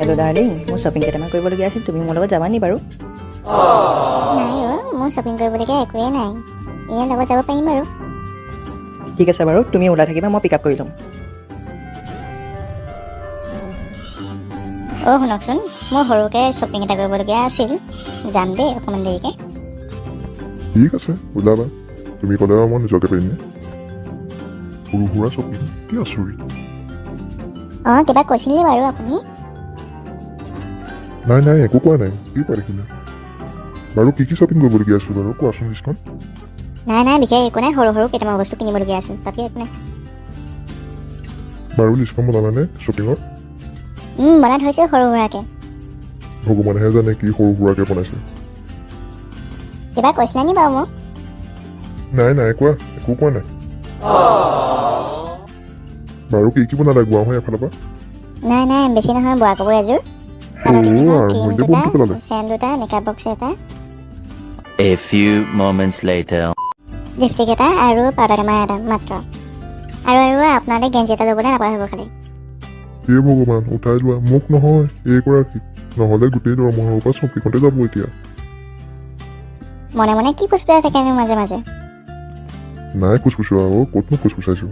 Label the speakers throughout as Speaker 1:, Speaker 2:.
Speaker 1: Hello' darling, মোৰ shopping কেইটামান কৰিবলগীয়া আছিল, তুমি মোৰ লগত যাবা নি বাৰু?
Speaker 2: নাই মোৰ শ্বপিং কৰিবলগীয়া একোৱেই নাই। ইয়াৰ লগত যাব পাৰিম বাৰু।
Speaker 1: ঠিক আছে বাৰু, তুমি ওলাই থাকিবা, মই পিক আপ কৰি ল'ম।
Speaker 2: শুনকচোন, মোৰ সৰুকৈ শ্বপিং এটা কৰিবলগীয়া আছিল, যাম দেই অকণমান দেৰিকৈ।
Speaker 3: ঠিক আছে ওলাবা, তুমি ক'লে মই নিজকে পাৰিম নে? সৰু সুৰা শ্বপিং কি আচৰিত।
Speaker 2: কিবা কৈছিল নি বাৰু আপুনি?
Speaker 3: নাই নাই একো কোৱা নাই, কি কোৱা দেখিলা বাৰু? কি শ্বপিং কৰিবলগীয়া আছিল বাৰু, কোৱাচোন লিষ্টখন।
Speaker 2: নাই বিশেষ একো নাই, সৰু সৰু কেইটামান বস্তু কিনিবলগীয়া আছিল, তাতকৈ একো নাই।
Speaker 3: বাৰু লিষ্টখন বনালানে শ্বপিঙৰ?
Speaker 2: বনাই থৈছোঁ সৰু সুৰাকৈ।
Speaker 3: ভগৱানেহে জানে কি সৰু সুৰাকৈ বনাইছে।
Speaker 2: কিবা কৈছিলে নি বাৰু মোক?
Speaker 3: নাই কোৱা, একো কোৱা নাই। বাৰু কি বনালা গোৱা হয় এফালৰ পৰা?
Speaker 2: নাই বেছি নহয়, বোৱা কাপোৰ এযোৰ,
Speaker 3: আৰম্ভণিতে বমটো পেলালে।
Speaker 2: চেন দুটা, মেকআপ বক্স এটা,
Speaker 4: A few moments later.
Speaker 2: Lipstick এটা আৰু পাউডাৰ টেমা এটা মাত্ৰ। আৰু আপোনালৈ গেঞ্জি এটা ল'বলৈ নাপাহৰিব খালি।
Speaker 3: হে ভগৱান, উঠাই লোৱা মোক নহয় এইগৰাকী, নহ'লে গোটেই দৰমহাৰ পৰা চকীখনতে যাব এতিয়া।
Speaker 2: মনে মনে কি পুষ্পিয়াই থাকেনো মাজে মাজে?
Speaker 3: নাই কোচকোচোৱা ক'তনো কোচকোচাইছো।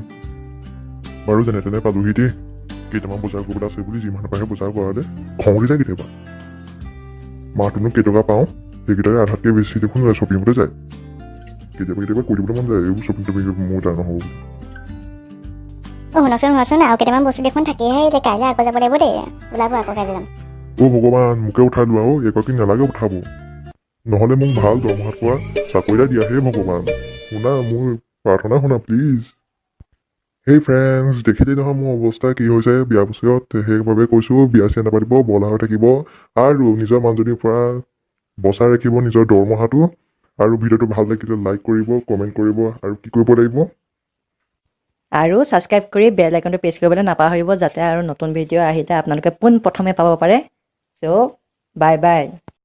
Speaker 3: বাৰু যেনে তেনে পালোহি দেই, কেইটামান বজাৰ কৰিবলৈ আছে বুলি যিমান পাৰে বজাৰ কৰালে খং উঠি যায় কেতিয়াবা। মাহটোনো কেইটকা পাওঁ, সেইকেইটাৰে আধাতকৈ বেছি দেখোন শ্বপিঙতে যায়। কেতিয়াবা কৰি দিবলৈ মন যায়, এইবোৰ শ্বপিং মোৰ তাৰ নহ'ব।
Speaker 2: শুনকচোন আৰু কেইটামান বস্তু দেখোন থাকিহে, এতিয়া কাইলৈ আকৌ যাব লাগিব দেই, ওলাব আকৌ কাইলৈ যাম।
Speaker 3: ভগৱান, মোকে উঠাই লোৱা এগৰাকী নালাগে উঠাব, নহ'লে মোক ভাল দৰমহাত পোৱা চাকৰি এটা দিয়া। হে ভগৱান, শুনা মোৰ প্ৰাৰ্থনা শুনা প্লিজ। হেই ফ্ৰেণ্ডছ, দেখিলেই নহয় মোৰ অৱস্থা কি হৈছে বিয়াৰ পিছত, সেইবাবে কৈছোঁ বিয়া চিয়া নাপাতিব, বলা হৈ থাকিব আৰু নিজৰ মানুহজনীৰ পৰা বচাই ৰাখিব নিজৰ দৰমহাটো। আৰু ভিডিঅ'টো ভাল লাগিলে লাইক কৰিব, কমেণ্ট কৰিব, আৰু কি কৰিব লাগিব?
Speaker 1: আৰু ছাবস্ক্ৰাইব কৰি বেল আইকনটো প্ৰেছ কৰিবলৈ নাপাহৰিব, যাতে আৰু নতুন ভিডিঅ' আহিলে আপোনালোকে পোনপ্ৰথমে পাব পাৰে। চ' বাই বাই।